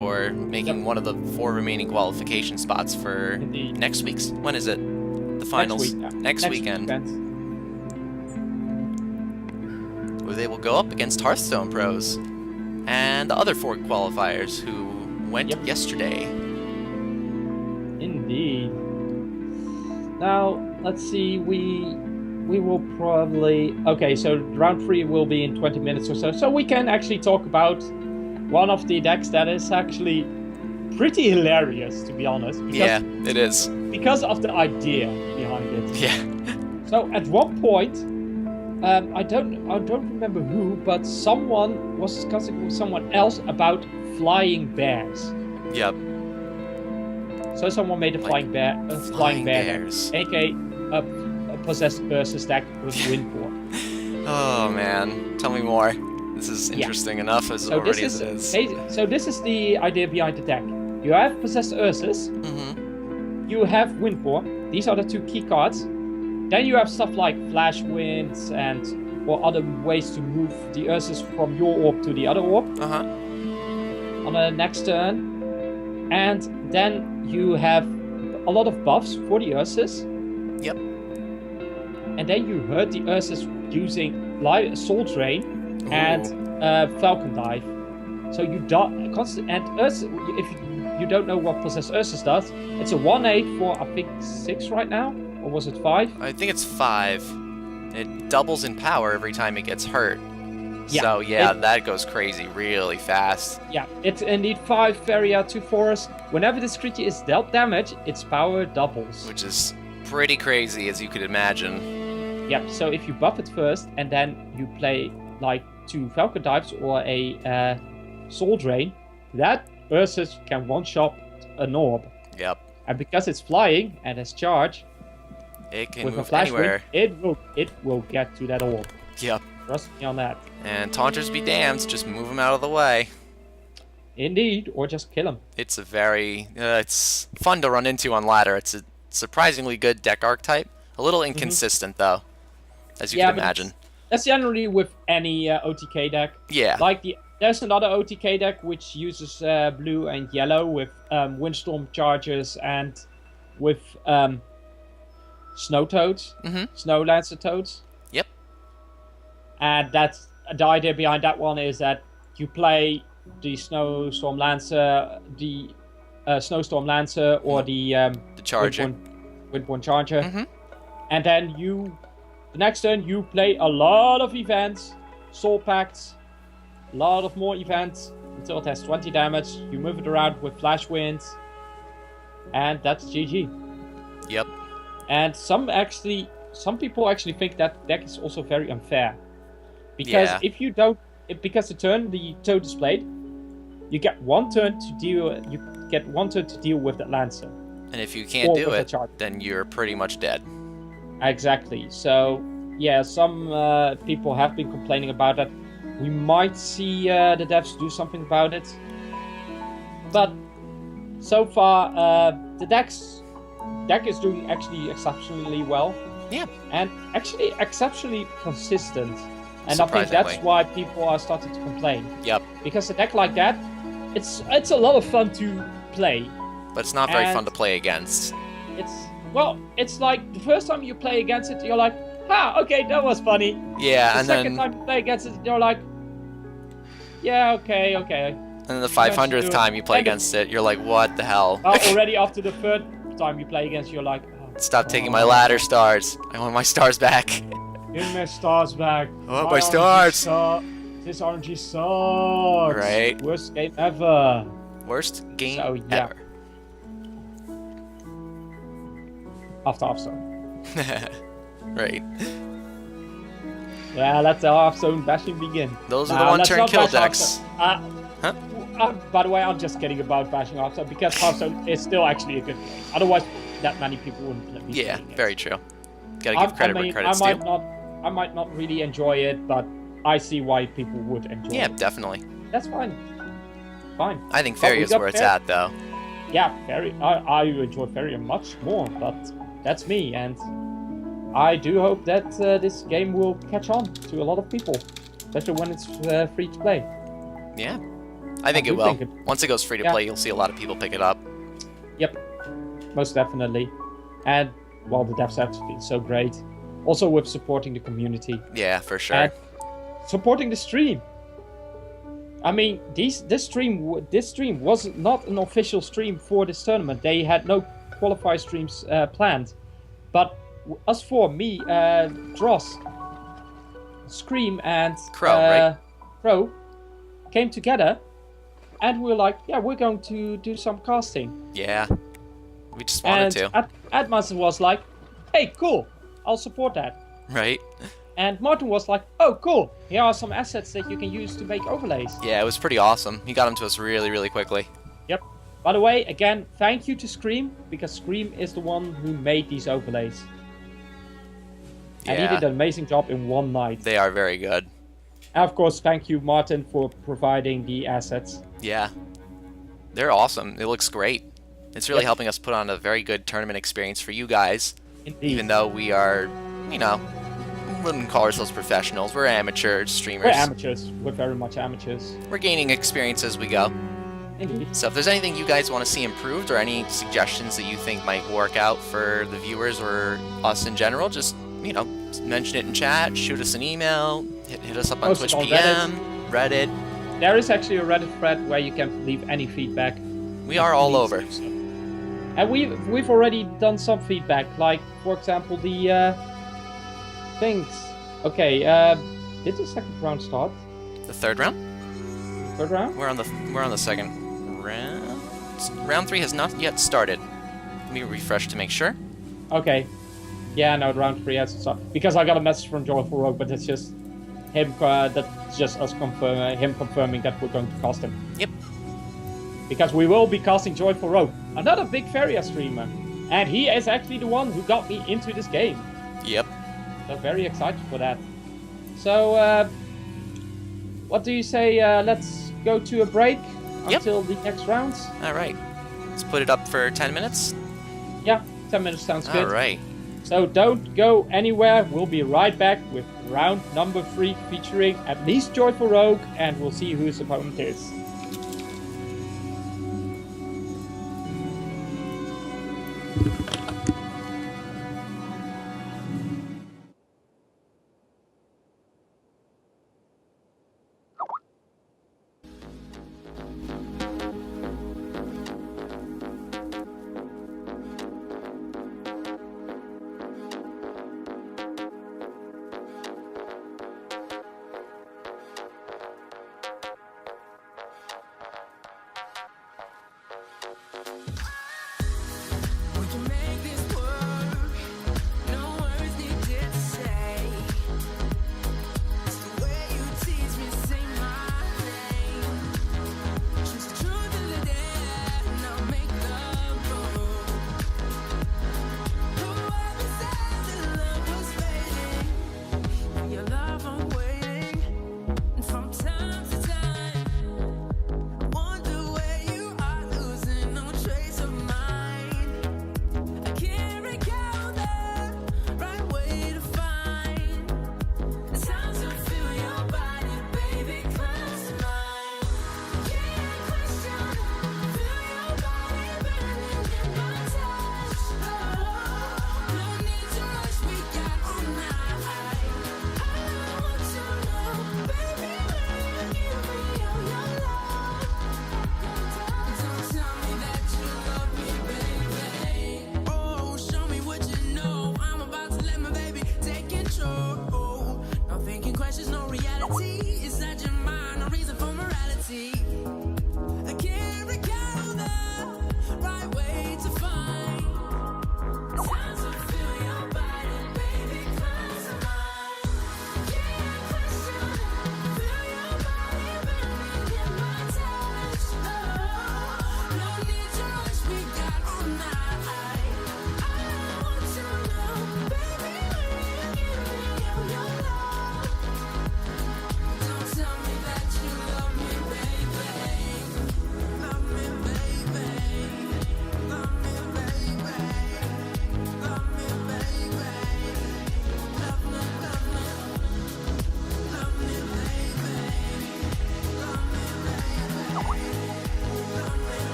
for making one of the 4 remaining qualification spots for Indeed. next week's. When is it? The finals. Next weekend. Where they will go up against Hearthstone pros and the other 4 qualifiers who went yesterday. Indeed. Now, let's see, we will probably... Okay, so round 3 will be in 20 minutes or so. So we can actually talk about one of the decks that is actually pretty hilarious, to be honest. Because, yeah, it is. Because of the idea behind it. Yeah. So at one point, I don't remember who, but someone was discussing with someone else about flying bears. Yep. So someone made a flying bear, flying bears, aka a possessed versus deck with Windborn. Oh man, tell me more. This is interesting enough as already as it is. So this is the idea behind the deck. You have possessed Ursus. You have Windborn. These are the 2 key cards. Then you have stuff like Flash Winds or other ways to move the Ursus from your orb to the other orb. On the next turn. And then you have a lot of buffs for the Ursus. Yep. And then you hurt the Ursus using Soul Drain and Falcon Dive. So you die constant. And Ursus, if you don't know what Possessed Ursus does, it's a 1/8 for I think 6 right now, or was it 5? I think it's 5. It doubles in power every time it gets hurt. Yeah, so yeah, that goes crazy really fast. Yeah, it's indeed 5 Faeria, 2 Forest. Whenever this creature is dealt damage, its power doubles. Which is pretty crazy, as you could imagine. Yeah, so if you buff it first, and then you play like 2 Falcon Dives or a Soul Drain, that Ursus can one-shot an orb. Yep. And because it's flying and has charge, it can with move a flash anywhere. Wind, it will get to that orb. Yep. Trust me on that. And Taunters be damned, just move them out of the way. Indeed, or just kill them. It's a very... it's fun to run into on ladder. It's a surprisingly good deck archetype. A little inconsistent, though, as you can imagine. That's generally with any OTK deck. Yeah. Like there's another OTK deck which uses blue and yellow with Windstorm Chargers and with Snow Toads, Snow Lancer Toads. Yep. And that's the idea behind that one is that you play the Snowstorm Lancer, the Snowstorm Lancer, or the Charger, Windborn Charger, and then the next turn you play a lot of events, Soul Pacts, a lot of more events until it has 20 damage. You move it around with Flash Winds, and that's GG. Yep. And some people actually think that deck is also very unfair. Because if you don't, because the turn the toad is played, you get 1 turn to deal. You get 1 turn to deal with that Lancer. And if you can't do it, then you're pretty much dead. Exactly. So yeah, some people have been complaining about that. We might see the devs do something about it. But so far, the deck is doing actually exceptionally well. Yeah. And actually exceptionally consistent. And I think that's why people are starting to complain. Yep. Because a deck like that, it's a lot of fun to play. But it's not very fun to play against. It's like the first time you play against it, you're like, okay, that was funny. Yeah, and then the second time you play against it, you're like, yeah, okay. And then the 500th time you play against it, you're like, what the hell? Already after the 3rd time you play against, you're like, stop taking my ladder stars. I want my stars back. Give me my stars back. I want my stars. This RNG sucks. Right. Worst game ever. Worst game ever. After Hearthstone. Right. Yeah, let the Hearthstone bashing begin. Those are the 1-turn kill decks. By the way, I'm just kidding about bashing Hearthstone because Hearthstone is still actually a good game. Otherwise, that many people wouldn't play it. Yeah, very true. Gotta give credit where credit's due. I might not really enjoy it, but I see why people would enjoy it. Yeah, definitely. That's fine. Fine. I think Faeria is where it's at, though. Yeah, Faeria. I enjoy Faeria much more, but that's me, and I do hope that this game will catch on to a lot of people, especially when it's free to play. Yeah. I think it will. Once it goes free to Yeah. play, you'll see a lot of people pick it up. Yep, most definitely. And, well, the devs have been so great. Also with supporting the community. Yeah, for sure. And supporting the stream. I mean, this stream was not an official stream for this tournament. They had no qualifier streams planned. But us four, me, Dross, Scream, and Crow, came together, and we were like, yeah, we're going to do some casting. Yeah, we just wanted to. Admas was like, hey, cool, I'll support that. Right. And Martin was like, oh, cool, here are some assets that you can use to make overlays. Yeah, it was pretty awesome. He got them to us really, really quickly. Yep. By the way, again, thank you to Scream, because Scream is the one who made these overlays. Yeah. And he did an amazing job in one night. They are very good. And of course, thank you, Martin, for providing the assets. Yeah. They're awesome. It looks great. It's really helping us put on a very good tournament experience for you guys. Indeed. Even though we are, you know, wouldn't call ourselves professionals. We're amateur streamers. We're amateurs. We're very much amateurs. We're gaining experience as we go. Indeed. So if there's anything you guys want to see improved or any suggestions that you think might work out for the viewers or us in general, just, you know, mention it in chat, shoot us an email, hit us up on Post Twitch it on PM, Reddit. There is actually a Reddit thread where you can leave any feedback. We are all over. And we've already done some feedback, like, for example, the things. Okay, did the second round start? The third round? Third round? We're on the second round. Round 3 has not yet started. Let me refresh to make sure. Okay. Yeah, no, round 3 has to start. Because I got a message from Joyful Rogue, but it's just him. That's just us confirming that we're going to cast him. Yep. Because we will be casting Joyful Rogue, another big Faeria streamer, and he is actually the one who got me into this game. Yep. So very excited for that. So, what do you say? Let's go to a break until the next rounds. All right. Let's put it up for 10 minutes. Yeah, 10 minutes sounds good. All right. So don't go anywhere. We'll be right back with round number 3 featuring at least Joyful Rogue, and we'll see who his opponent is. Trace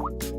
you.